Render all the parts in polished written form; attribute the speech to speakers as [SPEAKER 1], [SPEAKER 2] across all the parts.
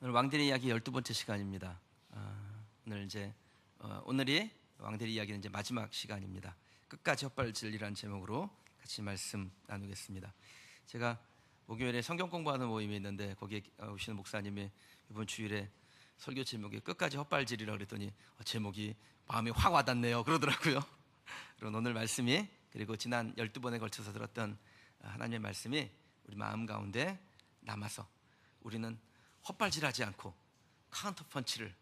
[SPEAKER 1] 오늘 왕들의 이야기 12번째 시간입니다. 오늘이 왕들의 이야기는 이제 마지막 시간입니다. 끝까지 헛발질이라는 제목으로 같이 말씀 나누겠습니다. 제가 목요일에 성경 공부하는 모임이 있는데 거기에 오시는 목사님이 이번 주일에 설교 제목이 끝까지 헛발질이라고 그랬더니 제목이 마음에 확 와닿네요 그러더라고요. 그런 오늘 말씀이, 그리고 지난 12번에 걸쳐서 들었던 하나님의 말씀이 우리 마음 가운데 남아서 우리는 헛발질하지 않고 카운터 펀치를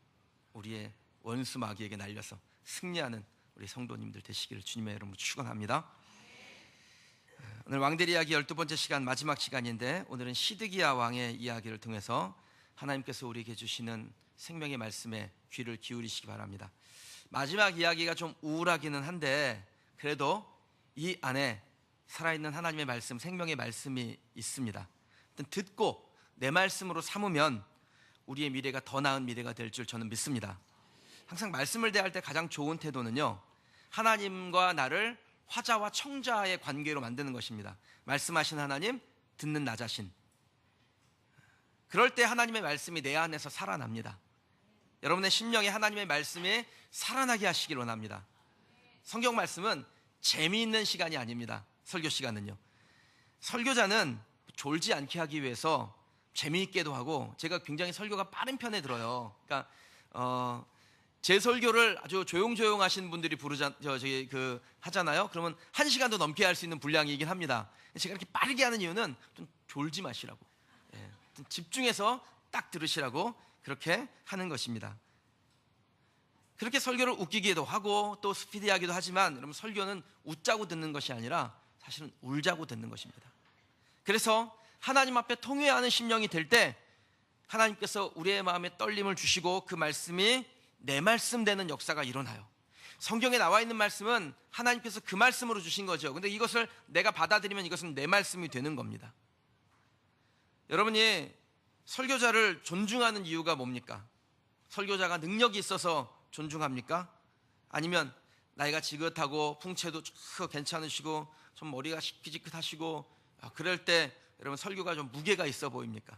[SPEAKER 1] 우리의 원수 마귀에게 날려서 승리하는 우리 성도님들 되시기를 주님의 이름으로 축원합니다. 오늘 왕들의 이야기 12번째 시간, 마지막 시간인데, 오늘은 시드기야 왕의 이야기를 통해서 하나님께서 우리에게 주시는 생명의 말씀에 귀를 기울이시기 바랍니다. 마지막 이야기가 좀 우울하기는 한데 그래도 이 안에 살아있는 하나님의 말씀, 생명의 말씀이 있습니다. 듣고 내 말씀으로 삼으면 우리의 미래가 더 나은 미래가 될 줄 저는 믿습니다. 항상 말씀을 대할 때 가장 좋은 태도는요, 하나님과 나를 화자와 청자의 관계로 만드는 것입니다. 말씀하신 하나님, 듣는 나 자신. 그럴 때 하나님의 말씀이 내 안에서 살아납니다. 여러분의 심령에 하나님의 말씀이 살아나게 하시길 원합니다. 성경 말씀은 재미있는 시간이 아닙니다. 설교 시간은요, 설교자는 졸지 않게 하기 위해서 재미있게도 하고, 제가 굉장히 설교가 빠른 편에 들어요. 그러니까 제 설교를 아주 조용조용 하신 분들이 하잖아요. 그러면 1시간도 넘게 할 수 있는 분량이긴 합니다. 제가 이렇게 빠르게 하는 이유는 좀 졸지 마시라고, 좀 집중해서 딱 들으시라고 그렇게 하는 것입니다. 그렇게 설교를 웃기기도 하고 또 스피디하기도 하지만, 여러분, 설교는 웃자고 듣는 것이 아니라 사실은 울자고 듣는 것입니다. 그래서 하나님 앞에 통회하는 심령이 될 때 하나님께서 우리의 마음에 떨림을 주시고 그 말씀이 내 말씀 되는 역사가 일어나요. 성경에 나와 있는 말씀은 하나님께서 그 말씀으로 주신 거죠. 근데 이것을 내가 받아들이면 이것은 내 말씀이 되는 겁니다. 여러분이 설교자를 존중하는 이유가 뭡니까? 설교자가 능력이 있어서 존중합니까? 아니면 나이가 지긋하고 풍채도 괜찮으시고 좀 머리가 시키지긋하시고 그럴 때 여러분 설교가 좀 무게가 있어 보입니까?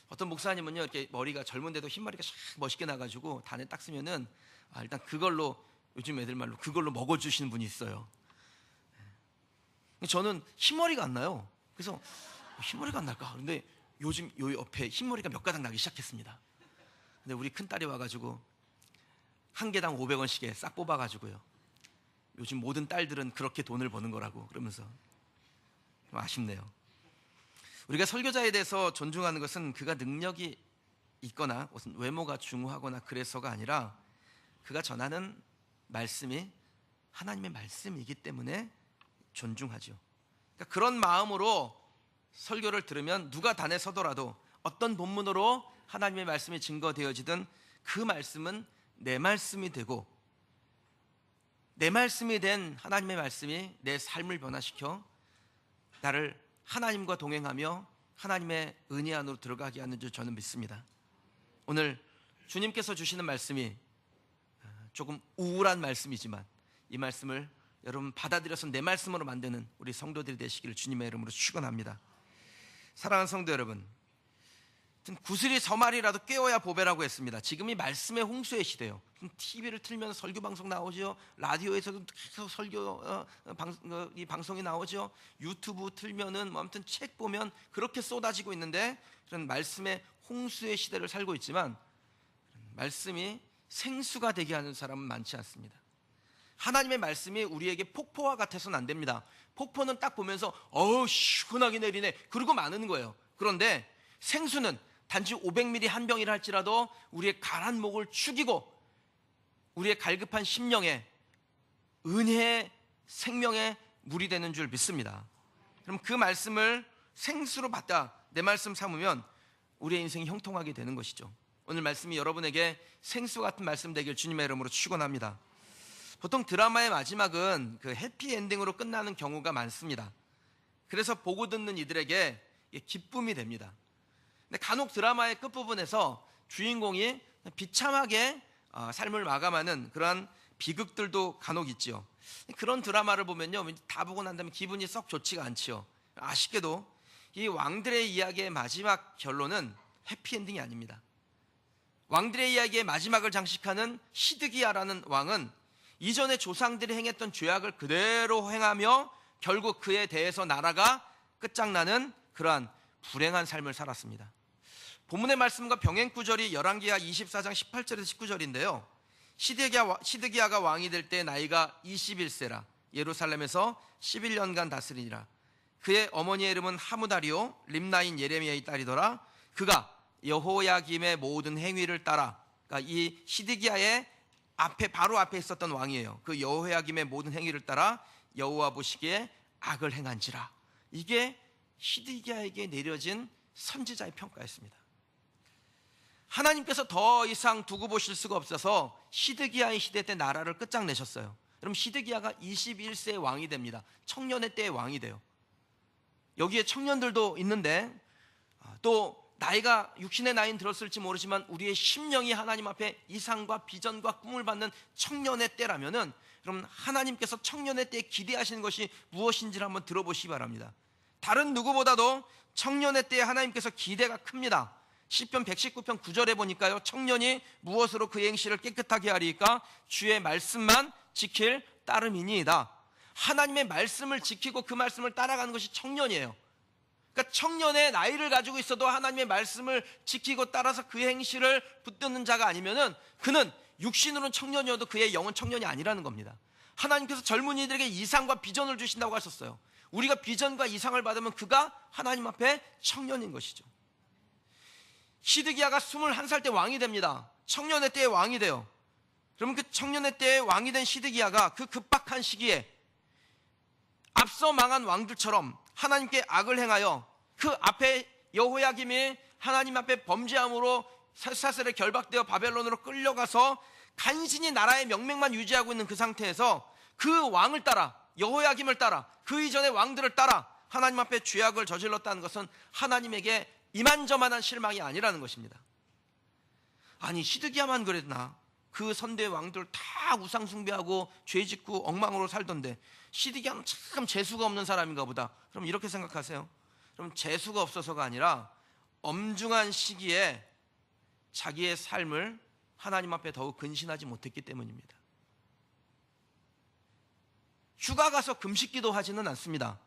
[SPEAKER 1] 어떤 목사님은요, 이렇게 머리가 젊은데도 흰머리가 샥 멋있게 나가지고 단에 딱 쓰면은 일단 그걸로, 요즘 애들 말로 그걸로 먹어주시는 분이 있어요. 저는 흰머리가 안 나요. 그래서 흰머리가 안 날까? 그런데 요즘 요 옆에 흰머리가 몇 가닥 나기 시작했습니다. 근데 우리 큰딸이 와가지고 한 개당 500원씩에 싹 뽑아가지고요, 요즘 모든 딸들은 그렇게 돈을 버는 거라고 그러면서 좀 아쉽네요. 우리가 설교자에 대해서 존중하는 것은 그가 능력이 있거나 무슨 외모가 중후하거나 그래서가 아니라 그가 전하는 말씀이 하나님의 말씀이기 때문에 존중하죠. 그러니까 그런 마음으로 설교를 들으면 누가 단에 서더라도 어떤 본문으로 하나님의 말씀이 증거되어지든 그 말씀은 내 말씀이 되고, 내 말씀이 된 하나님의 말씀이 내 삶을 변화시켜 나를 하나님과 동행하며 하나님의 은혜 안으로 들어가게 하는 줄 저는 믿습니다. 오늘 주님께서 주시는 말씀이 조금 우울한 말씀이지만 이 말씀을 여러분 받아들여서 내 말씀으로 만드는 우리 성도들이 되시기를 주님의 이름으로 축원합니다. 사랑하는 성도 여러분, 구슬이 서말이라도 깨어야 보배라고 했습니다. 지금이 말씀의 홍수의 시대예요. TV를 틀면 설교 방송 나오죠. 라디오에서도 계속 설교 이 방송이 나오죠. 유튜브 틀면은 아무튼 책 보면 그렇게 쏟아지고 있는데, 그런 말씀의 홍수의 시대를 살고 있지만 말씀이 생수가 되게 하는 사람은 많지 않습니다. 하나님의 말씀이 우리에게 폭포와 같아서는 안 됩니다. 폭포는 딱 보면서 시원하게 내리네 그러고 마는 거예요. 그런데 생수는 단지 500ml 한 병이라 할지라도 우리의 가란 목을 축이고 우리의 갈급한 심령에 은혜의 생명의 물이 되는 줄 믿습니다. 그럼 그 말씀을 생수로 받다 내 말씀 삼으면 우리의 인생이 형통하게 되는 것이죠. 오늘 말씀이 여러분에게 생수 같은 말씀 되길 주님의 이름으로 축원합니다. 보통 드라마의 마지막은 그 해피엔딩으로 끝나는 경우가 많습니다. 그래서 보고 듣는 이들에게 기쁨이 됩니다. 근데 간혹 드라마의 끝부분에서 주인공이 비참하게 삶을 마감하는 그러한 비극들도 간혹 있지요. 그런 드라마를 보면요, 다 보고 난 다음에 기분이 썩 좋지가 않지요. 아쉽게도 이 왕들의 이야기의 마지막 결론은 해피엔딩이 아닙니다. 왕들의 이야기의 마지막을 장식하는 시드기야라는 왕은 이전에 조상들이 행했던 죄악을 그대로 행하며 결국 그에 대해서 나라가 끝장나는 그러한 불행한 삶을 살았습니다. 본문의 말씀과 병행 구절이 열왕기하 24장 18절에서 19절인데요. 시드기야가 왕이 될 때 나이가 21세라 예루살렘에서 11년간 다스리니라. 그의 어머니의 이름은 하무다리오 림나인 예레미야의 딸이더라. 그가 여호야김의 모든 행위를 따라, 그러니까 이 시드기야의 바로 앞에 있었던 왕이에요. 그 여호야김의 모든 행위를 따라 여호와 보시기에 악을 행한지라. 이게 시드기야에게 내려진 선지자의 평가였습니다. 하나님께서 더 이상 두고 보실 수가 없어서 시드기야의 시대 때 나라를 끝장내셨어요. 그럼 시드기야가 21세의 왕이 됩니다. 청년의 때의 왕이 돼요. 여기에 청년들도 있는데 또 나이가 육신의 나이는 들었을지 모르지만 우리의 심령이 하나님 앞에 이상과 비전과 꿈을 받는 청년의 때라면은, 그럼 하나님께서 청년의 때에 기대하시는 것이 무엇인지를 한번 들어보시기 바랍니다. 다른 누구보다도 청년의 때에 하나님께서 기대가 큽니다. 시편 119편 9절에 보니까요, 청년이 무엇으로 그 행실을 깨끗하게 하리까? 주의 말씀만 지킬 따름이니이다. 하나님의 말씀을 지키고 그 말씀을 따라가는 것이 청년이에요. 그러니까 청년의 나이를 가지고 있어도 하나님의 말씀을 지키고 따라서 그 행실을 붙드는 자가 아니면은 그는 육신으로는 청년이어도 그의 영은 청년이 아니라는 겁니다. 하나님께서 젊은이들에게 이상과 비전을 주신다고 하셨어요. 우리가 비전과 이상을 받으면 그가 하나님 앞에 청년인 것이죠. 시드기야가 21살 때 왕이 됩니다. 청년의 때에 왕이 돼요. 그러면 그 청년의 때에 왕이 된 시드기야가 그 급박한 시기에 앞서 망한 왕들처럼 하나님께 악을 행하여 그 앞에 여호야김이 하나님 앞에 범죄함으로 셋사슬에 결박되어 바벨론으로 끌려가서 간신히 나라의 명맥만 유지하고 있는 그 상태에서 그 왕을 따라, 여호야김을 따라, 그 이전의 왕들을 따라 하나님 앞에 죄악을 저질렀다는 것은 하나님에게 이만저만한 실망이 아니라는 것입니다. 아니, 시드기야만 그랬나? 그 선대의 왕들 다 우상 숭배하고 죄 짓고 엉망으로 살던데 시드기야는 참 재수가 없는 사람인가 보다. 그럼 이렇게 생각하세요. 그럼 재수가 없어서가 아니라 엄중한 시기에 자기의 삶을 하나님 앞에 더욱 근신하지 못했기 때문입니다. 휴가 가서 금식 기도하지는 않습니다.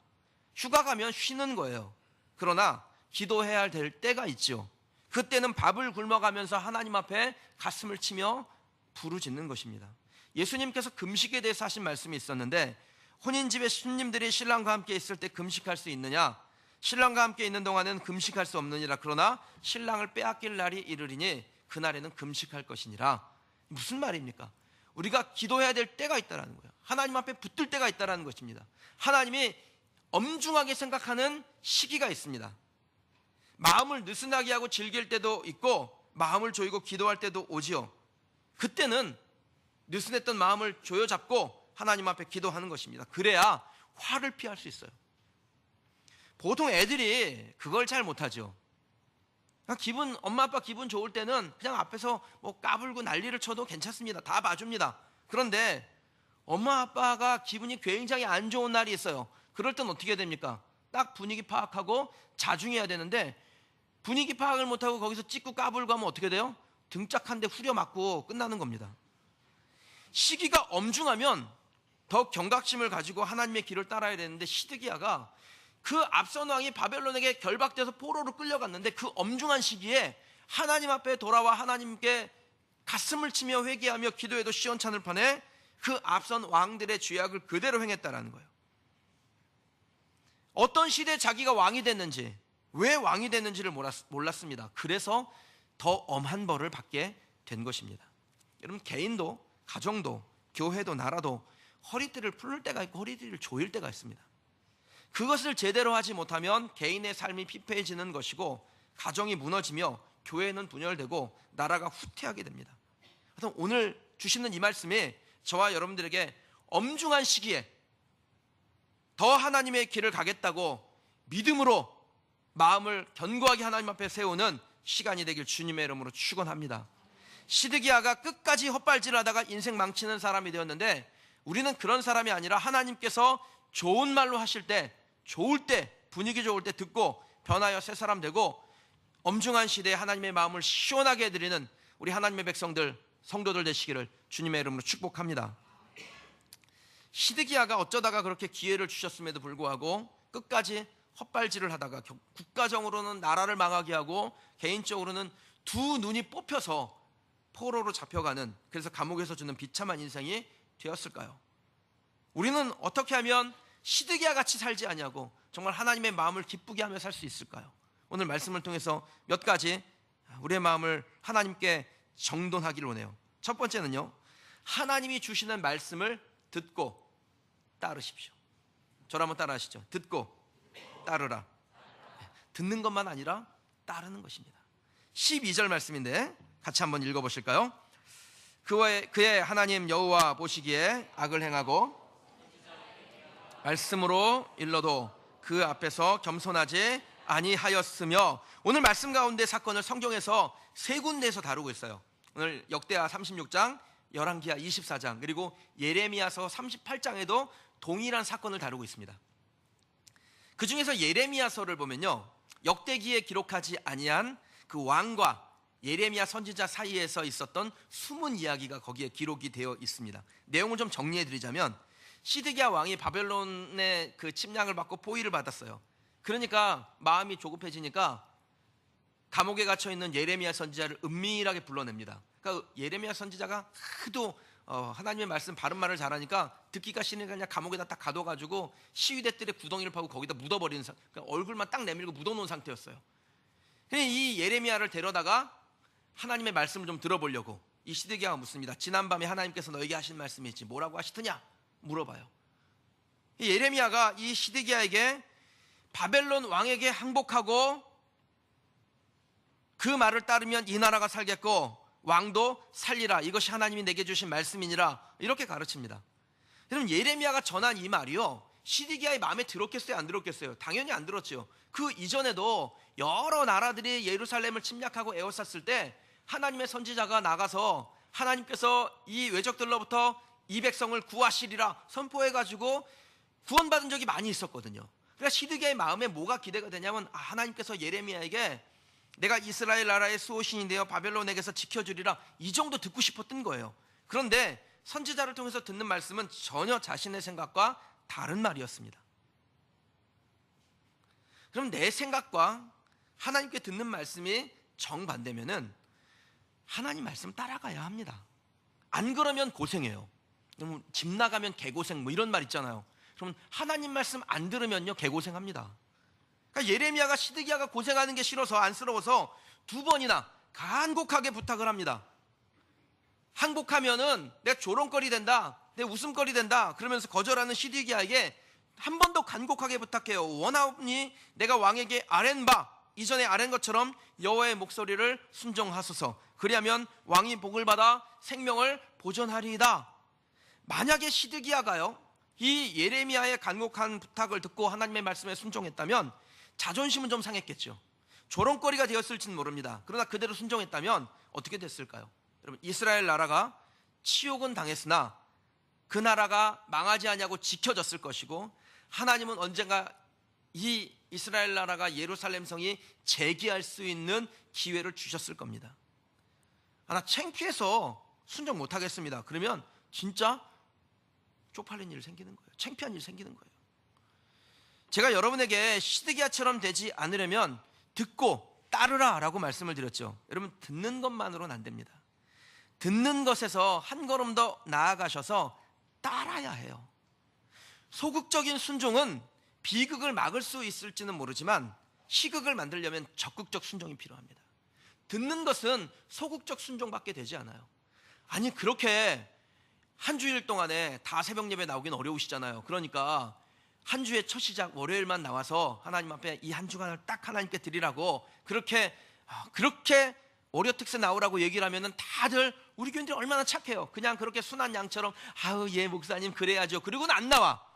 [SPEAKER 1] 휴가 가면 쉬는 거예요. 그러나 기도해야 될 때가 있죠. 그때는 밥을 굶어가면서 하나님 앞에 가슴을 치며 부르짖는 것입니다. 예수님께서 금식에 대해서 하신 말씀이 있었는데, 혼인집에 손님들이 신랑과 함께 있을 때 금식할 수 있느냐? 신랑과 함께 있는 동안은 금식할 수 없느니라. 그러나 신랑을 빼앗길 날이 이르리니 그날에는 금식할 것이니라. 무슨 말입니까? 우리가 기도해야 될 때가 있다는 거예요. 하나님 앞에 붙들 때가 있다는 것입니다. 하나님이 엄중하게 생각하는 시기가 있습니다. 마음을 느슨하게 하고 즐길 때도 있고 마음을 조이고 기도할 때도 오지요. 그때는 느슨했던 마음을 조여잡고 하나님 앞에 기도하는 것입니다. 그래야 화를 피할 수 있어요. 보통 애들이 그걸 잘 못하죠. 엄마 아빠 기분 좋을 때는 그냥 앞에서 뭐 까불고 난리를 쳐도 괜찮습니다. 다 봐줍니다. 그런데 엄마 아빠가 기분이 굉장히 안 좋은 날이 있어요. 그럴 땐 어떻게 됩니까? 딱 분위기 파악하고 자중해야 되는데, 분위기 파악을 못하고 거기서 찍고 까불고 하면 어떻게 돼요? 등짝 한 대 후려 맞고 끝나는 겁니다. 시기가 엄중하면 더 경각심을 가지고 하나님의 길을 따라야 되는데, 시드기야가 그 앞선 왕이 바벨론에게 결박돼서 포로로 끌려갔는데 그 엄중한 시기에 하나님 앞에 돌아와 하나님께 가슴을 치며 회개하며 기도해도 시원찮을 판에 그 앞선 왕들의 죄악을 그대로 행했다라는 거예요. 어떤 시대에 자기가 왕이 됐는지, 왜 왕이 됐는지를 몰랐습니다. 그래서 더 엄한 벌을 받게 된 것입니다. 여러분, 개인도 가정도 교회도 나라도 허리띠를 풀을 때가 있고 허리띠를 조일 때가 있습니다. 그것을 제대로 하지 못하면 개인의 삶이 피폐해지는 것이고 가정이 무너지며 교회는 분열되고 나라가 후퇴하게 됩니다. 그래서 오늘 주시는 이 말씀이 저와 여러분들에게 엄중한 시기에 더 하나님의 길을 가겠다고 믿음으로 마음을 견고하게 하나님 앞에 세우는 시간이 되길 주님의 이름으로 축원합니다. 시드기야가 끝까지 헛발질을 하다가 인생 망치는 사람이 되었는데, 우리는 그런 사람이 아니라 하나님께서 좋은 말로 하실 때, 좋을 때, 분위기 좋을 때 듣고 변하여 새 사람 되고 엄중한 시대에 하나님의 마음을 시원하게 해드리는 우리 하나님의 백성들, 성도들 되시기를 주님의 이름으로 축복합니다. 시드기야가 어쩌다가 그렇게 기회를 주셨음에도 불구하고 끝까지 헛발질을 하다가 국가적으로는 나라를 망하게 하고 개인적으로는 두 눈이 뽑혀서 포로로 잡혀가는, 그래서 감옥에서 주는 비참한 인생이 되었을까요? 우리는 어떻게 하면 시드기야 같이 살지 아니하고 정말 하나님의 마음을 기쁘게 하며 살 수 있을까요? 오늘 말씀을 통해서 몇 가지 우리의 마음을 하나님께 정돈하기를 원해요. 첫 번째는요, 하나님이 주시는 말씀을 듣고 따르십시오. 저를 한번 따라하시죠. 듣고 따르라. 듣는 것만 아니라 따르는 것입니다. 12절 말씀인데 같이 한번 읽어보실까요? 그의 하나님 여호와 보시기에 악을 행하고 말씀으로 일러도 그 앞에서 겸손하지 아니하였으며. 오늘 말씀 가운데 사건을 성경에서 세 군데에서 다루고 있어요. 오늘 역대하 36장, 열왕기하 24장, 그리고 예레미야서 38장에도 동일한 사건을 다루고 있습니다. 그 중에서 예레미야서를 보면요, 역대기에 기록하지 아니한 그 왕과 예레미야 선지자 사이에서 있었던 숨은 이야기가 거기에 기록이 되어 있습니다. 내용을 좀 정리해 드리자면, 시드기야 왕이 바벨론의 그 침략을 받고 포위를 받았어요. 그러니까 마음이 조급해지니까 감옥에 갇혀 있는 예레미야 선지자를 은밀하게 불러냅니다. 그러니까 예레미야 선지자가 하도 하나님의 말씀 바른 말을 잘하니까 듣기가 싫으니까 그냥 감옥에다 딱 가둬가지고 시위대들의 구덩이를 파고 거기다 묻어버리는, 그러니까 얼굴만 딱 내밀고 묻어놓은 상태였어요. 이 예레미야를 데려다가 하나님의 말씀을 좀 들어보려고 이 시드기야가 묻습니다. 지난밤에 하나님께서 너에게 하신 말씀이 있지 뭐라고 하시더냐 물어봐요. 이 예레미야가 이 시드기야에게 바벨론 왕에게 항복하고 그 말을 따르면 이 나라가 살겠고 왕도 살리라, 이것이 하나님이 내게 주신 말씀이니라, 이렇게 가르칩니다. 여러분, 예레미야가 전한 이 말이요, 시드기야의 마음에 들었겠어요, 안 들었겠어요? 당연히 안 들었죠. 그 이전에도 여러 나라들이 예루살렘을 침략하고 에워쌌을 때 하나님의 선지자가 나가서 하나님께서 이 외적들로부터 이 백성을 구하시리라 선포해가지고 구원받은 적이 많이 있었거든요. 그러니까 시드기야의 마음에 뭐가 기대가 되냐면, 하나님께서 예레미야에게 내가 이스라엘 나라의 수호신이 되어 바벨론에게서 지켜주리라, 이 정도 듣고 싶었던 거예요. 그런데 선지자를 통해서 듣는 말씀은 전혀 자신의 생각과 다른 말이었습니다. 그럼 내 생각과 하나님께 듣는 말씀이 정반대면은 하나님 말씀 따라가야 합니다. 안 그러면 고생해요. 집 나가면 개고생 뭐 이런 말 있잖아요. 그럼 하나님 말씀 안 들으면요 개고생합니다. 그러니까 예레미야가 시드기야가 고생하는 게 싫어서, 안쓰러워서 두 번이나 간곡하게 부탁을 합니다. 항복하면은 내가 조롱거리 된다, 내 웃음거리 된다, 그러면서 거절하는 시드기야에게 한 번 더 간곡하게 부탁해요. 원하오니 내가 왕에게 아랜 바 이전에 아랜 것처럼 여호와의 목소리를 순종하소서. 그리하면 왕이 복을 받아 생명을 보존하리이다. 만약에 시드기야가요 이 예레미야의 간곡한 부탁을 듣고 하나님의 말씀에 순종했다면 자존심은 좀 상했겠죠. 조롱거리가 되었을지는 모릅니다. 그러나 그대로 순종했다면 어떻게 됐을까요? 여러분, 이스라엘 나라가 치욕은 당했으나 그 나라가 망하지 않냐고 지켜졌을 것이고, 하나님은 언젠가 이 이스라엘 나라가 예루살렘 성이 재기할 수 있는 기회를 주셨을 겁니다. 하나 창피해서 순종 못하겠습니다. 그러면 진짜 쪽팔린 일이 생기는 거예요. 창피한 일이 생기는 거예요. 제가 여러분에게 시드기야처럼 되지 않으려면 듣고 따르라 라고 말씀을 드렸죠. 여러분, 듣는 것만으로는 안 됩니다. 듣는 것에서 한 걸음 더 나아가셔서 따라야 해요. 소극적인 순종은 비극을 막을 수 있을지는 모르지만 희극을 만들려면 적극적 순종이 필요합니다. 듣는 것은 소극적 순종밖에 되지 않아요. 아니, 그렇게 한 주일 동안에 다 새벽 예배 나오긴 어려우시잖아요. 그러니까 한 주의 첫 시작 월요일만 나와서 하나님 앞에 이 한 주간을 딱 하나님께 드리라고 그렇게 월요 특세 나오라고 얘기를 하면은 다들 우리 교인들이 얼마나 착해요. 그냥 그렇게 순한 양처럼 아우 예 목사님 그래야죠. 그리고는 안 나와.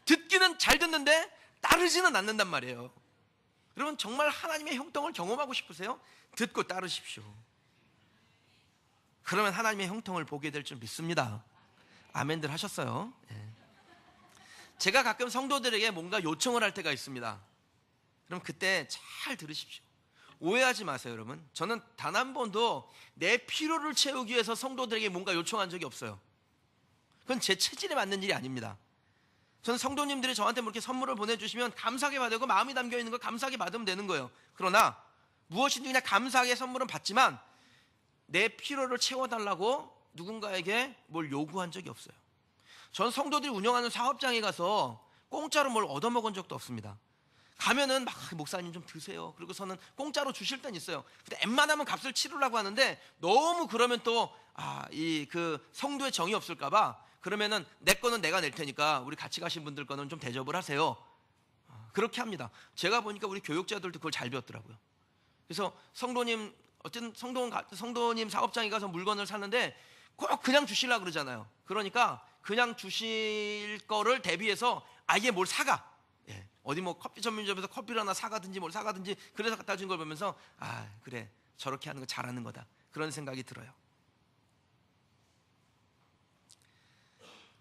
[SPEAKER 1] 듣기는 잘 듣는데 따르지는 않는단 말이에요. 여러분, 정말 하나님의 형통을 경험하고 싶으세요? 듣고 따르십시오. 그러면 하나님의 형통을 보게 될 줄 믿습니다. 아멘들 하셨어요? 네. 제가 가끔 성도들에게 뭔가 요청을 할 때가 있습니다. 그럼 그때 잘 들으십시오. 오해하지 마세요, 여러분. 저는 단 한 번도 내 필요를 채우기 위해서 성도들에게 뭔가 요청한 적이 없어요. 그건 제 체질에 맞는 일이 아닙니다. 저는 성도님들이 저한테 뭐 이렇게 선물을 보내주시면 감사하게 받고 마음이 담겨 있는 걸 감사하게 받으면 되는 거예요. 그러나 무엇이든 그냥 감사하게 선물은 받지만 내 필요를 채워달라고 누군가에게 뭘 요구한 적이 없어요. 전 성도들이 운영하는 사업장에 가서 공짜로 뭘 얻어먹은 적도 없습니다. 가면은 막 목사님 좀 드세요. 그리고서는 공짜로 주실 땐 있어요. 근데 웬만하면 값을 치르려고 하는데 너무 그러면 또 그 성도의 정이 없을까봐 그러면은 내 거는 내가 낼 테니까 우리 같이 가신 분들 거는 좀 대접을 하세요. 그렇게 합니다. 제가 보니까 우리 교육자들도 그걸 잘 배웠더라고요. 그래서 성도님 어쨌든 성도님 사업장에 가서 물건을 사는데 꼭 그냥 주시려고 그러잖아요. 그러니까 그냥 주실 거를 대비해서 아예 뭘 사가. 예. 어디 뭐 커피 전문점에서 커피를 하나 사가든지 뭘 사가든지 그래서 갖다 준 걸 보면서 그래 저렇게 하는 거 잘하는 거다 그런 생각이 들어요.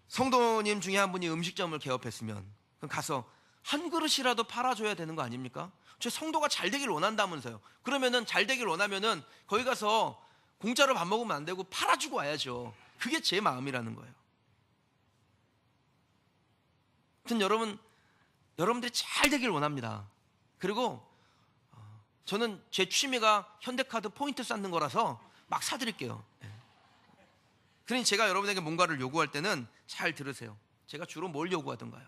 [SPEAKER 1] 성도님 중에 한 분이 음식점을 개업했으면 그럼 가서 한 그릇이라도 팔아줘야 되는 거 아닙니까? 제 성도가 잘 되길 원한다면서요. 그러면은 잘 되길 원하면은 거기 가서 공짜로 밥 먹으면 안 되고 팔아주고 와야죠. 그게 제 마음이라는 거예요. 하여튼 여러분들이 잘 되길 원합니다. 그리고 저는 제 취미가 현대카드 포인트 쌓는 거라서 막 사드릴게요. 그러니 제가 여러분에게 뭔가를 요구할 때는 잘 들으세요. 제가 주로 뭘 요구하던가요?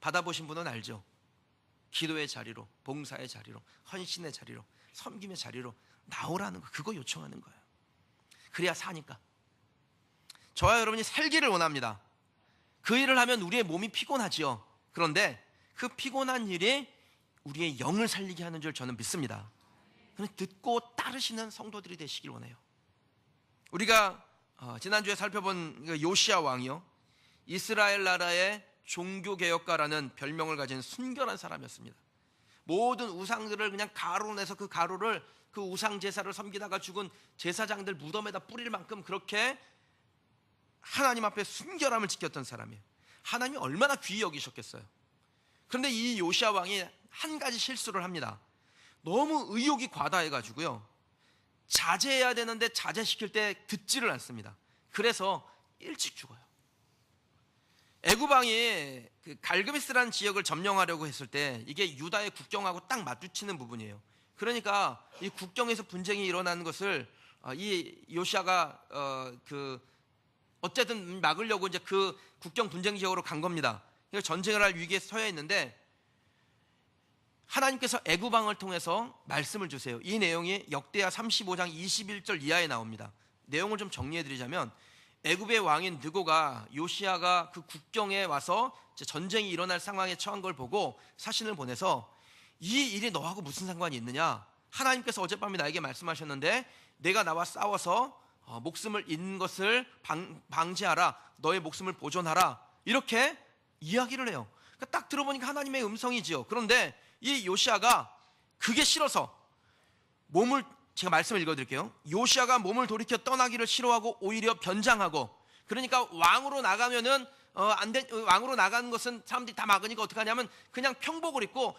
[SPEAKER 1] 받아보신 분은 알죠. 기도의 자리로, 봉사의 자리로, 헌신의 자리로, 섬김의 자리로 나오라는 거, 그거 요청하는 거예요. 그래야 사니까. 저와 여러분이 살기를 원합니다. 그 일을 하면 우리의 몸이 피곤하지요. 그런데 그 피곤한 일이 우리의 영을 살리게 하는 줄 저는 믿습니다. 듣고 따르시는 성도들이 되시길 원해요. 우리가 지난주에 살펴본 요시야 왕이요, 이스라엘 나라의 종교개혁가라는 별명을 가진 순결한 사람이었습니다. 모든 우상들을 그냥 가루로 내서 그 가루를 그 우상 제사를 섬기다가 죽은 제사장들 무덤에다 뿌릴 만큼 그렇게 하나님 앞에 순결함을 지켰던 사람이에요. 하나님이 얼마나 귀히 여기셨겠어요. 그런데 이 요시야 왕이 한 가지 실수를 합니다. 너무 의욕이 과다해가지고요, 자제해야 되는데 자제시킬 때 듣지를 않습니다. 그래서 일찍 죽어요. 애굽 왕이 그 갈그미스라는 지역을 점령하려고 했을 때 이게 유다의 국경하고 딱 마주치는 부분이에요. 그러니까 이 국경에서 분쟁이 일어나는 것을 이 요시야가 어쨌든 막으려고 이제 그 국경 분쟁 지역으로 간 겁니다. 전쟁을 할 위기에 처해 있는데 하나님께서 애굽 왕을 통해서 말씀을 주세요. 이 내용이 역대하 35장 21절 이하에 나옵니다. 내용을 좀 정리해 드리자면 애굽의 왕인 느고가 요시야가 그 국경에 와서 전쟁이 일어날 상황에 처한 걸 보고 사신을 보내서 이 일이 너하고 무슨 상관이 있느냐, 하나님께서 어젯밤에 나에게 말씀하셨는데 내가 나와 싸워서 목숨을 잃는 것을 방지하라, 너의 목숨을 보존하라, 이렇게 이야기를 해요. 그러니까 딱 들어보니까 하나님의 음성이지요. 그런데 이 요시야가 그게 싫어서 제가 말씀을 읽어드릴게요. 요시야가 몸을 돌이켜 떠나기를 싫어하고 오히려 변장하고, 그러니까 왕으로 나가면은 왕으로 나가는 것은 사람들이 다 막으니까 어떻게 하냐면 그냥 평복을 입고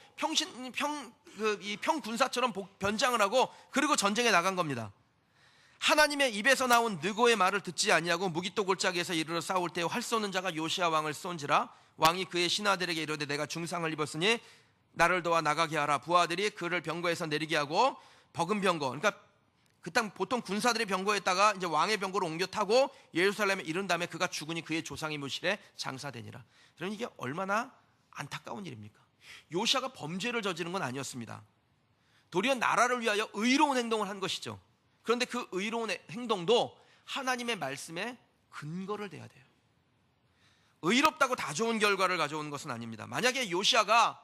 [SPEAKER 1] 평군사처럼 변장을 하고 그리고 전쟁에 나간 겁니다. 하나님의 입에서 나온 느고의 말을 듣지 아니하고 무기또 골짜기에서 이르러 싸울 때 활 쏘는 자가 요시야 왕을 쏜지라. 왕이 그의 신하들에게 이르되 내가 중상을 입었으니 나를 도와 나가게 하라. 부하들이 그를 병거에서 내리게 하고 버금 병거, 그러니까 그 땅 보통 군사들의 병거에다가 이제 왕의 병거로 옮겨 타고 예루살렘에 이른 다음에 그가 죽으니 그의 조상의 墓실에 장사되니라. 그러니 이게 얼마나 안타까운 일입니까? 요시야가 범죄를 저지른 건 아니었습니다. 도리어 나라를 위하여 의로운 행동을 한 것이죠. 그런데 그 의로운 행동도 하나님의 말씀에 근거를 대야 돼요. 의롭다고 다 좋은 결과를 가져오는 것은 아닙니다. 만약에 요시야가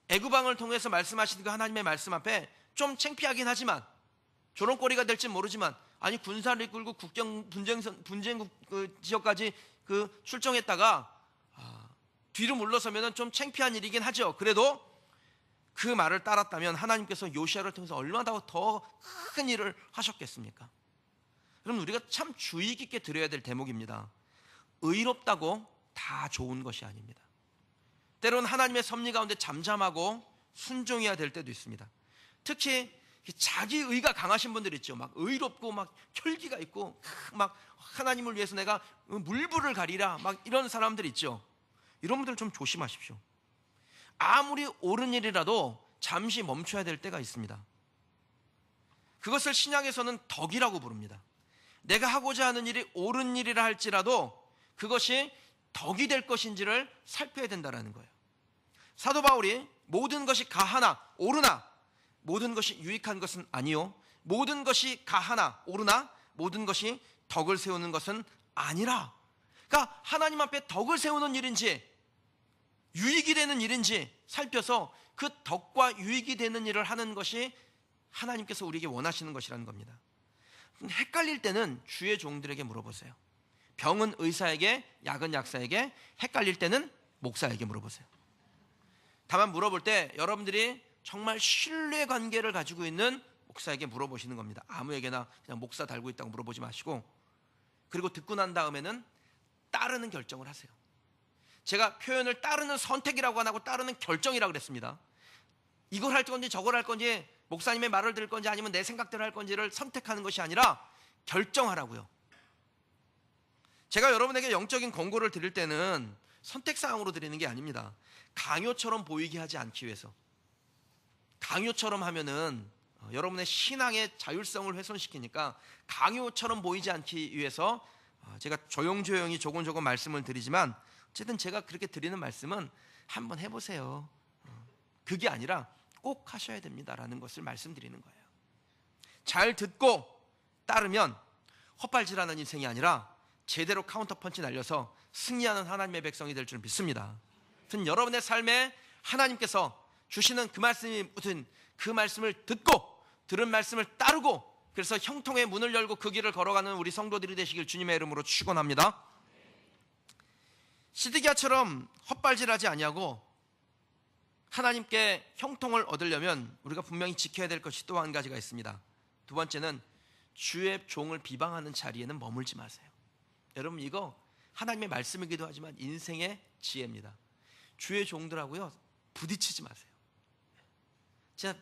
[SPEAKER 1] 애굽 왕을 통해서 말씀하신 그 하나님의 말씀 앞에 좀 창피하긴 하지만, 조롱거리가 될지 모르지만, 아니 군사를 이끌고 국경 분쟁국 지역까지 출정했다가 뒤로 물러서면 좀 창피한 일이긴 하죠. 그래도 그 말을 따랐다면 하나님께서 요시야를 통해서 얼마나 더 큰 일을 하셨겠습니까? 그럼 우리가 참 주의 깊게 들어야 될 대목입니다. 의롭다고 다 좋은 것이 아닙니다. 때로는 하나님의 섭리 가운데 잠잠하고 순종해야 될 때도 있습니다. 특히 자기 의가 강하신 분들 있죠. 막 의롭고 막 혈기가 있고 막 하나님을 위해서 내가 물불을 가리라 막 이런 사람들 있죠. 이런 분들 좀 조심하십시오. 아무리 옳은 일이라도 잠시 멈춰야 될 때가 있습니다. 그것을 신약에서는 덕이라고 부릅니다. 내가 하고자 하는 일이 옳은 일이라 할지라도 그것이 덕이 될 것인지를 살펴야 된다는 거예요. 사도 바울이 모든 것이 가하나 옳으나 모든 것이 유익한 것은 아니요 모든 것이 가하나 옳으나 모든 것이 덕을 세우는 것은 아니라, 그러니까 하나님 앞에 덕을 세우는 일인지 유익이 되는 일인지 살펴서 그 덕과 유익이 되는 일을 하는 것이 하나님께서 우리에게 원하시는 것이라는 겁니다. 헷갈릴 때는 주의 종들에게 물어보세요. 병은 의사에게, 약은 약사에게, 헷갈릴 때는 목사에게 물어보세요. 다만 물어볼 때 여러분들이 정말 신뢰 관계를 가지고 있는 목사에게 물어보시는 겁니다. 아무에게나 그냥 목사 달고 있다고 물어보지 마시고, 그리고 듣고 난 다음에는 따르는 결정을 하세요. 제가 표현을 따르는 선택이라고 안 하고 따르는 결정이라고 그랬습니다. 이걸 할 건지 저걸 할 건지, 목사님의 말을 들을 건지 아니면 내 생각대로 할 건지를 선택하는 것이 아니라 결정하라고요. 제가 여러분에게 영적인 권고를 드릴 때는 선택사항으로 드리는 게 아닙니다. 강요처럼 보이게 하지 않기 위해서. 강요처럼 하면은 여러분의 신앙의 자율성을 훼손시키니까 강요처럼 보이지 않기 위해서 제가 조용조용히 조곤조곤 말씀을 드리지만, 어쨌든 제가 그렇게 드리는 말씀은 한번 해보세요. 그게 아니라 꼭 하셔야 됩니다라는 것을 말씀드리는 거예요. 잘 듣고 따르면 헛발질하는 인생이 아니라 제대로 카운터펀치 날려서 승리하는 하나님의 백성이 될 줄 믿습니다. 아무튼 여러분의 삶에 하나님께서 주시는 그 말씀이 무슨 그 말씀을 듣고 들은 말씀을 따르고, 그래서 형통의 문을 열고 그 길을 걸어가는 우리 성도들이 되시길 주님의 이름으로 축원합니다. 시드기야처럼 헛발질하지 아니하고 하나님께 형통을 얻으려면 우리가 분명히 지켜야 될 것이 또 한 가지가 있습니다. 두 번째는 주의 종을 비방하는 자리에는 머물지 마세요. 여러분, 이거 하나님의 말씀이기도 하지만 인생의 지혜입니다. 주의 종들하고요 부딪히지 마세요. 제가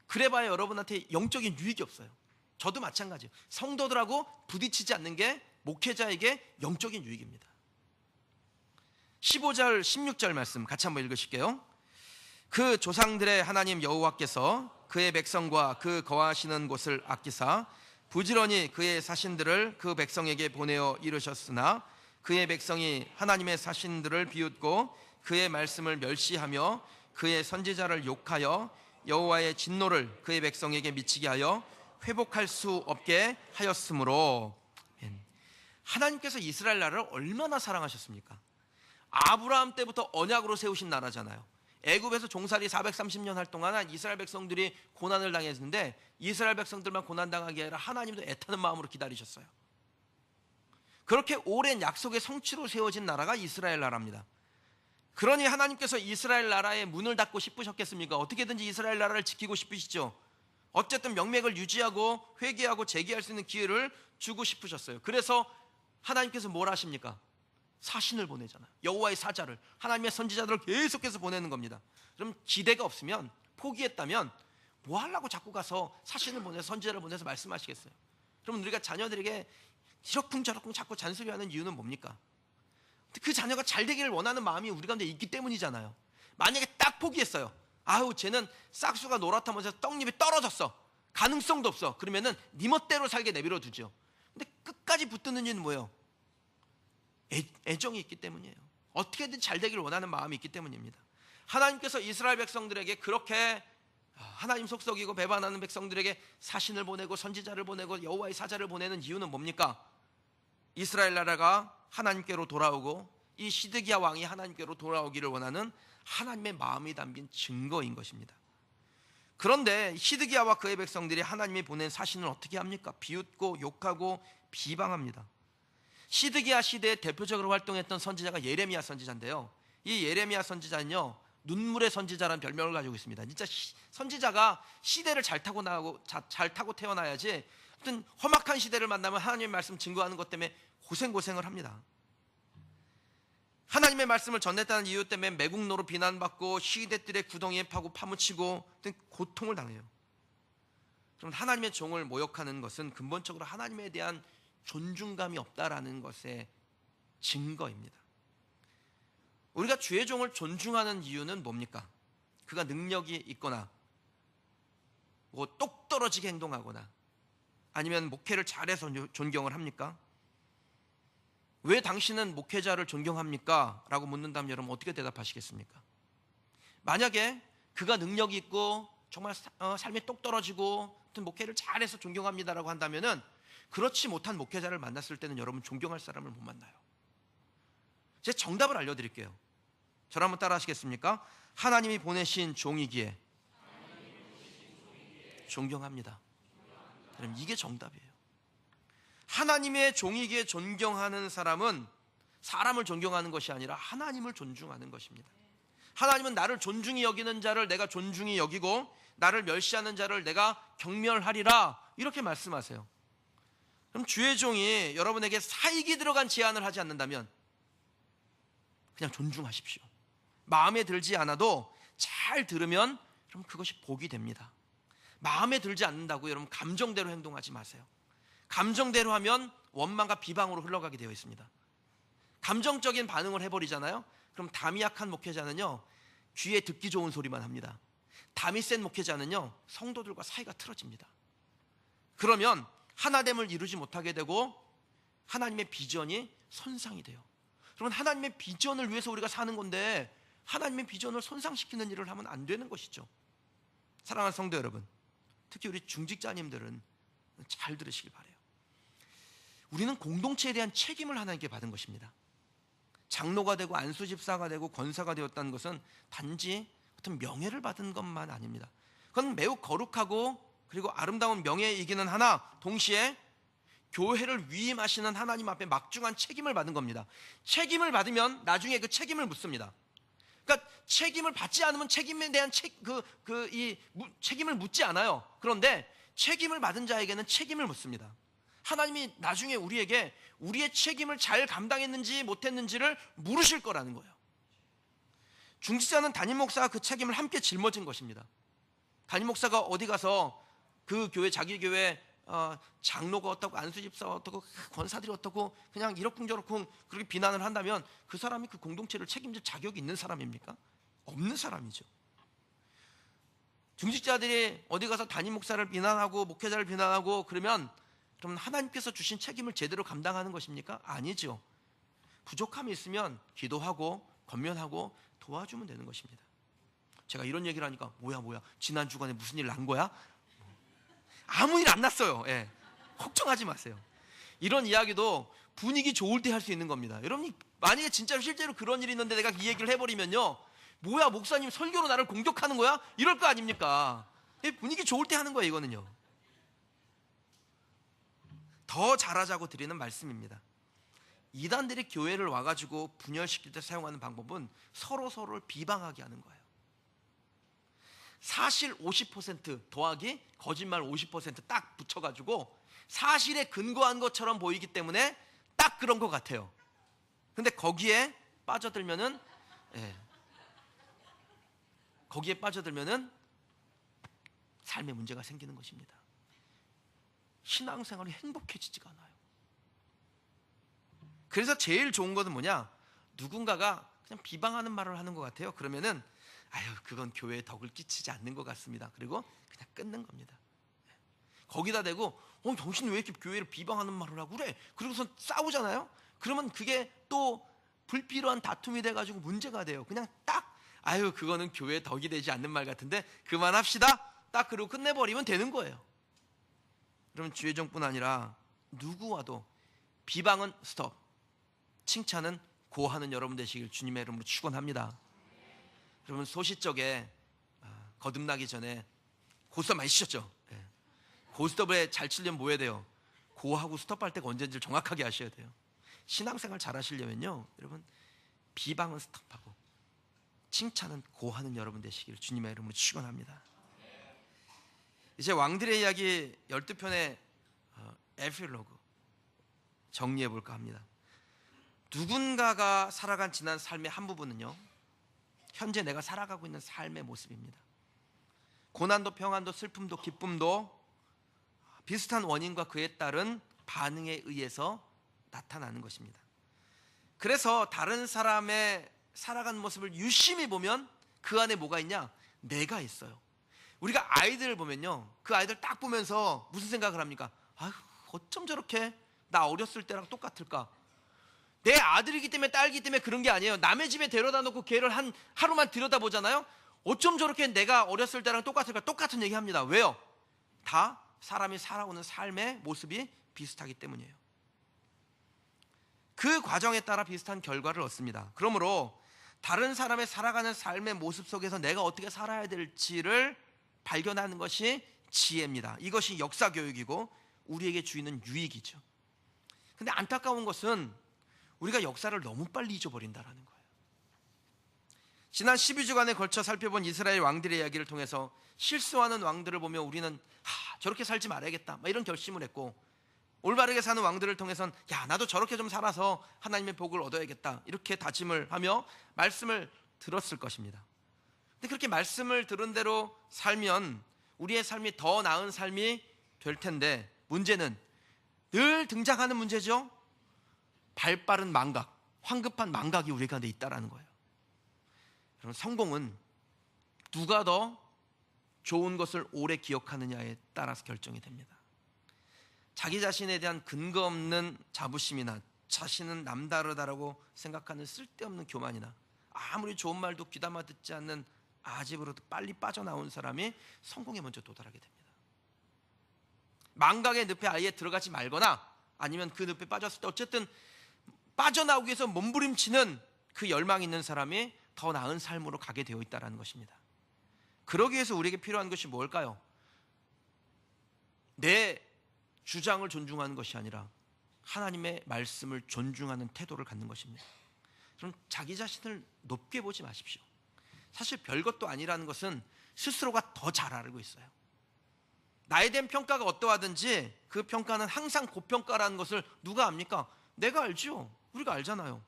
[SPEAKER 1] 그래봐야 여러분한테 영적인 유익이 없어요. 저도 마찬가지예요. 성도들하고 부딪히지 않는 게 목회자에게 영적인 유익입니다. 15절 16절 말씀 같이 한번 읽으실게요. 그 조상들의 하나님 여호와께서 그의 백성과 그 거하시는 곳을 아끼사 부지런히 그의 사신들을 그 백성에게 보내어 이르셨으나 그의 백성이 하나님의 사신들을 비웃고 그의 말씀을 멸시하며 그의 선지자를 욕하여 여호와의 진노를 그의 백성에게 미치게 하여 회복할 수 없게 하였으므로. 하나님께서 이스라엘 나라를 얼마나 사랑하셨습니까? 아브라함 때부터 언약으로 세우신 나라잖아요. 애굽에서 종살이 430년 할 동안 이스라엘 백성들이 고난을 당했는데 이스라엘 백성들만 고난당하게 아니라 하나님도 애타는 마음으로 기다리셨어요. 그렇게 오랜 약속의 성취로 세워진 나라가 이스라엘 나라입니다. 그러니 하나님께서 이스라엘 나라의 문을 닫고 싶으셨겠습니까? 어떻게든지 이스라엘 나라를 지키고 싶으시죠. 어쨌든 명맥을 유지하고 회개하고 재개할 수 있는 기회를 주고 싶으셨어요. 그래서 하나님께서 뭘 하십니까? 사신을 보내잖아요. 여호와의 사자를, 하나님의 선지자들을 계속해서 보내는 겁니다. 그럼 기대가 없으면, 포기했다면 뭐 하려고 자꾸 가서 사신을 보내서 선지자를 보내서 말씀하시겠어요? 그럼 우리가 자녀들에게 이러쿵저러쿵 자꾸 잔소리하는 이유는 뭡니까? 그 자녀가 잘 되기를 원하는 마음이 우리 가운데 있기 때문이잖아요. 만약에 딱 포기했어요. 아우 쟤는 싹수가 노랗다면서 떡잎이 떨어졌어, 가능성도 없어. 그러면은 네 멋대로 살게 내버려 두죠. 근데 끝까지 붙드는 이유는 뭐예요? 애정이 있기 때문이에요. 어떻게든 잘 되기를 원하는 마음이 있기 때문입니다. 하나님께서 이스라엘 백성들에게 그렇게 하나님 속썩이고 배반하는 백성들에게 사신을 보내고 선지자를 보내고 여호와의 사자를 보내는 이유는 뭡니까? 이스라엘 나라가 하나님께로 돌아오고 이 시드기야 왕이 하나님께로 돌아오기를 원하는 하나님의 마음이 담긴 증거인 것입니다. 그런데 시드기야와 그의 백성들이 하나님이 보낸 사신을 어떻게 합니까? 비웃고 욕하고 비방합니다. 시드기야 시대에 대표적으로 활동했던 선지자가 예레미야 선지자인데요, 이 예레미야 선지자는요 눈물의 선지자라는 별명을 가지고 있습니다. 진짜 선지자가 시대를 잘 타고 태어나야지, 아무튼 험악한 시대를 만나면 하나님의 말씀 증거하는 것 때문에 고생을 합니다. 하나님의 말씀을 전했다는 이유 때문에 매국노로 비난받고 시대들의 구덩이에 파고 파묻히고 고통을 당해요. 그럼 하나님의 종을 모욕하는 것은 근본적으로 하나님에 대한 존중감이 없다라는 것의 증거입니다. 우리가 주의 종을 존중하는 이유는 뭡니까? 그가 능력이 있거나 뭐 똑 떨어지게 행동하거나 아니면 목회를 잘해서 존경을 합니까? 왜 당신은 목회자를 존경합니까? 라고 묻는다면 여러분 어떻게 대답하시겠습니까? 만약에 그가 능력이 있고 정말 삶이 똑 떨어지고 목회를 잘해서 존경합니다라고 한다면은 그렇지 못한 목회자를 만났을 때는 여러분 존경할 사람을 못 만나요. 제 정답을 알려드릴게요. 저를 한번 따라 하시겠습니까? 하나님이 보내신 종이기에 존경합니다. 그럼 이게 정답이에요. 하나님의 종이기에 존경하는 사람은 사람을 존경하는 것이 아니라 하나님을 존중하는 것입니다. 하나님은 나를 존중히 여기는 자를 내가 존중히 여기고 나를 멸시하는 자를 내가 경멸하리라 이렇게 말씀하세요. 그럼 주의 종이 여러분에게 사익이 들어간 제안을 하지 않는다면 그냥 존중하십시오. 마음에 들지 않아도 잘 들으면 그럼 그것이 복이 됩니다. 마음에 들지 않는다고 여러분 감정대로 행동하지 마세요. 감정대로 하면 원망과 비방으로 흘러가게 되어 있습니다. 감정적인 반응을 해버리잖아요. 그럼 담이 약한 목회자는요 귀에 듣기 좋은 소리만 합니다. 담이 센 목회자는요 성도들과 사이가 틀어집니다. 그러면 하나됨을 이루지 못하게 되고 하나님의 비전이 손상이 돼요. 그러면 하나님의 비전을 위해서 우리가 사는 건데 하나님의 비전을 손상시키는 일을 하면 안 되는 것이죠. 사랑하는 성도 여러분, 특히 우리 중직자님들은 잘 들으시길 바라요. 우리는 공동체에 대한 책임을 하나님께 받은 것입니다. 장로가 되고 안수집사가 되고 권사가 되었다는 것은 단지 어떤 명예를 받은 것만 아닙니다. 그건 매우 거룩하고 그리고 아름다운 명예이기는 하나 동시에 교회를 위임하시는 하나님 앞에 막중한 책임을 받은 겁니다. 책임을 받으면 나중에 그 책임을 묻습니다. 그러니까 책임을 받지 않으면 책임에 대한 책임을 묻지 않아요. 그런데 책임을 받은 자에게는 책임을 묻습니다. 하나님이 나중에 우리에게 우리의 책임을 잘 감당했는지 못했는지를 물으실 거라는 거예요. 중직자는 담임 목사가 그 책임을 함께 짊어진 것입니다. 담임 목사가 어디 가서 그 교회 자기 교회 장로가 어떻고 안수집사가 어떻고 권사들이 어떻고 그냥 이러쿵저러쿵 그렇게 비난을 한다면 그 사람이 그 공동체를 책임질 자격이 있는 사람입니까? 없는 사람이죠. 중직자들이 어디 가서 담임 목사를 비난하고 목회자를 비난하고 그러면 하나님께서 주신 책임을 제대로 감당하는 것입니까? 아니죠. 부족함이 있으면 기도하고 권면하고 도와주면 되는 것입니다. 제가 이런 얘기를 하니까 뭐야 지난 주간에 무슨 일 난 거야? 아무 일 안 났어요. 예. 걱정하지 마세요. 이런 이야기도 분위기 좋을 때 할 수 있는 겁니다. 여러분이 만약에 진짜로 실제로 그런 일이 있는데 내가 이 얘기를 해버리면요 뭐야 목사님 설교로 나를 공격하는 거야? 이럴 거 아닙니까? 분위기 좋을 때 하는 거예요. 이거는요 더 잘하자고 드리는 말씀입니다. 이단들이 교회를 와가지고 분열시킬 때 사용하는 방법은 서로를 비방하게 하는 거예요. 사실 50% 더하기 거짓말 50% 붙여가지고 사실에 근거한 것처럼 보이기 때문에 딱 그런 것 같아요. 근데 거기에 빠져들면은 삶에 문제가 생기는 것입니다. 신앙생활이 행복해지지가 않아요. 그래서 제일 좋은 것은 뭐냐? 누군가가 그냥 비방하는 말을 하는 것 같아요. 그러면은 그건 교회에 덕을 끼치지 않는 것 같습니다. 그리고 그냥 끊는 겁니다. 거기다 대고 당신 왜 이렇게 교회를 비방하는 말을 하고 그래? 그러고서 싸우잖아요. 그러면 그게 또 불필요한 다툼이 돼가지고 문제가 돼요. 그냥 딱 그거는 교회에 덕이 되지 않는 말 같은데 그만합시다. 딱 그러고 끝내버리면 되는 거예요. 그러면 주의 종뿐 아니라 누구와도 비방은 스톱, 칭찬은 고하는 여러분 되시길 주님의 이름으로 축원합니다. 여러분 소시적에 거듭나기 전에 고스톱 많이 치셨죠? 고스톱에 잘 치려면 뭐 해야 돼요? 고하고 스톱할 때가 언제인지 정확하게 아셔야 돼요. 신앙생활 잘 하시려면요 여러분 비방은 스톱하고 칭찬은 고하는 여러분 되시길 주님의 이름으로 축원합니다. 이제 왕들의 이야기 12편의 에필로그 정리해 볼까 합니다. 누군가가 살아간 지난 삶의 한 부분은요 현재 내가 살아가고 있는 삶의 모습입니다. 고난도 평안도 슬픔도 기쁨도 비슷한 원인과 그에 따른 반응에 의해서 나타나는 것입니다. 그래서 다른 사람의 살아가는 모습을 유심히 보면 그 안에 뭐가 있냐? 내가 있어요. 우리가 아이들을 보면요, 그 아이들 딱 보면서 무슨 생각을 합니까? 아휴, 어쩜 저렇게 나 어렸을 때랑 똑같을까? 내 아들이기 때문에 딸이기 때문에 그런 게 아니에요. 남의 집에 데려다 놓고 걔를 하루만 들여다보잖아요. 어쩜 저렇게 내가 어렸을 때랑 똑같을까? 똑같은 얘기 합니다. 왜요? 다 사람이 살아오는 삶의 모습이 비슷하기 때문이에요. 그 과정에 따라 비슷한 결과를 얻습니다. 그러므로 다른 사람의 살아가는 삶의 모습 속에서 내가 어떻게 살아야 될지를 발견하는 것이 지혜입니다. 이것이 역사 교육이고 우리에게 주이는 유익이죠. 근데 안타까운 것은 우리가 역사를 너무 빨리 잊어버린다는 거예요. 지난 12주간에 걸쳐 살펴본 이스라엘 왕들의 이야기를 통해서 실수하는 왕들을 보며 우리는 저렇게 살지 말아야겠다 이런 결심을 했고, 올바르게 사는 왕들을 통해서는 나도 저렇게 좀 살아서 하나님의 복을 얻어야겠다 이렇게 다짐을 하며 말씀을 들었을 것입니다. 근데 그렇게 말씀을 들은 대로 살면 우리의 삶이 더 나은 삶이 될 텐데, 문제는 늘 등장하는 문제죠. 발빠른 망각, 황급한 망각이 우리 가운데 있다라는 거예요. 여러분, 성공은 누가 더 좋은 것을 오래 기억하느냐에 따라서 결정이 됩니다. 자기 자신에 대한 근거 없는 자부심이나 자신은 남다르다라고 생각하는 쓸데없는 교만이나 아무리 좋은 말도 귀담아 듣지 않는 아집으로도 빨리 빠져나온 사람이 성공에 먼저 도달하게 됩니다. 망각의 늪에 아예 들어가지 말거나 아니면 그 늪에 빠졌을 때 어쨌든 빠져나오기 위해서 몸부림치는 그 열망이 있는 사람이 더 나은 삶으로 가게 되어 있다는 것입니다. 그러기 위해서 우리에게 필요한 것이 뭘까요? 내 주장을 존중하는 것이 아니라 하나님의 말씀을 존중하는 태도를 갖는 것입니다. 그럼 자기 자신을 높게 보지 마십시오. 사실 별것도 아니라는 것은 스스로가 더 잘 알고 있어요. 나에 대한 평가가 어떠하든지 그 평가는 항상 고평가라는 것을 누가 압니까? 내가 알죠. 우리가 알잖아요.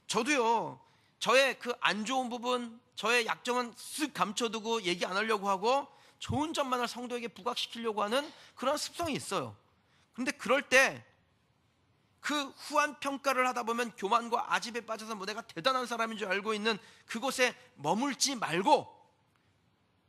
[SPEAKER 1] 저도요, 저의 그 안 좋은 부분, 저의 약점은 쓱 감춰두고 얘기 안 하려고 하고 좋은 점만을 성도에게 부각시키려고 하는 그런 습성이 있어요. 그런데 그럴 때 그 후한 평가를 하다 보면 교만과 아집에 빠져서 내가 대단한 사람인 줄 알고 있는 그곳에 머물지 말고,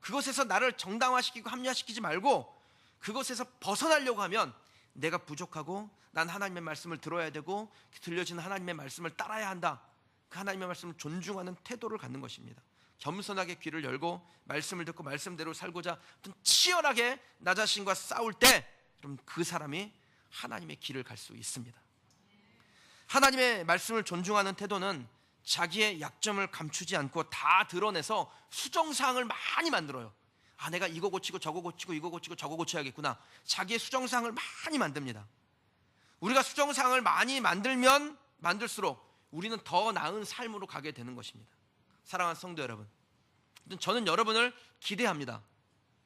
[SPEAKER 1] 그곳에서 나를 정당화시키고 합리화시키지 말고 그곳에서 벗어나려고 하면 내가 부족하고 난 하나님의 말씀을 들어야 되고 들려지는 하나님의 말씀을 따라야 한다, 그 하나님의 말씀을 존중하는 태도를 갖는 것입니다. 겸손하게 귀를 열고 말씀을 듣고 말씀대로 살고자 치열하게 나 자신과 싸울 때 그럼 그 사람이 하나님의 길을 갈 수 있습니다. 하나님의 말씀을 존중하는 태도는 자기의 약점을 감추지 않고 다 드러내서 수정사항을 많이 만들어요. 내가 이거 고치고 저거 고치고 이거 고치고 저거 고쳐야겠구나. 자기의 수정사항을 많이 만듭니다. 우리가 수정사항을 많이 만들면 만들수록 우리는 더 나은 삶으로 가게 되는 것입니다. 사랑하는 성도 여러분, 저는 여러분을 기대합니다.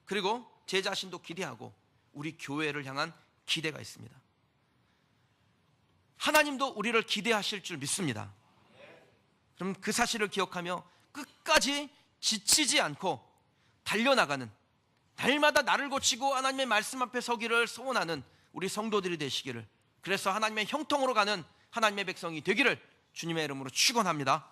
[SPEAKER 1] 그리고 제 자신도 기대하고 우리 교회를 향한 기대가 있습니다. 하나님도 우리를 기대하실 줄 믿습니다. 그럼 그 사실을 기억하며 끝까지 지치지 않고 달려나가는, 날마다 나를 고치고 하나님의 말씀 앞에 서기를 소원하는 우리 성도들이 되시기를, 그래서 하나님의 형통으로 가는 하나님의 백성이 되기를 주님의 이름으로 축원합니다.